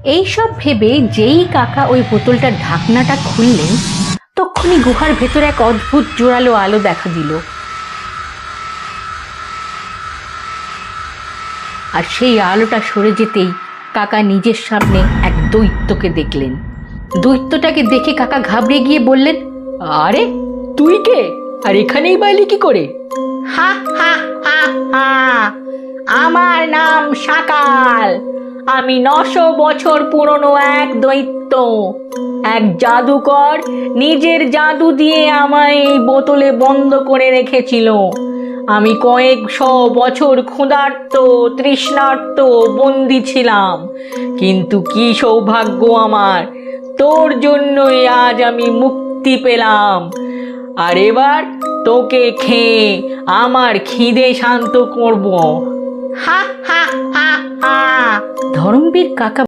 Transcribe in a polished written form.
এইসব ভেবে যেই কাকা ওই বোতলটার ঢাকনাটা খুললেন, তক্ষুনি গুহার ভেতরে এক অদ্ভুত জোরালো আলো দেখা দিল। আর সেই আলোটা সরে যেতেই কাকা নিজের সামনে এক দৈত্যকে দেখলেন। দৈত্যটাকে দেখে কাকা ঘাবড়ে গিয়ে বললেন, আরে তুই কে, আর এখানেই বাইলি কি করে? হা হা হা হা, আমার নাম শাকাল। আমি 900 বছর পুরনো এক দৈত্য। এক জাদুকর নিজের জাদু দিয়ে আমায় এই বোতলে বন্ধ করে রেখেছিল। আমি কয়েকশো বছর ক্ষুধার্ত তৃষ্ণার্ত বন্দি ছিলাম, কিন্তু কি সৌভাগ্য আমার, তোর জন্যই আজ আমি মুক্তি পেলাম। আর এবার তোকে খেয়ে আমার খিদে শান্ত করব। হা হা হা হা। ধরমবীর কাকা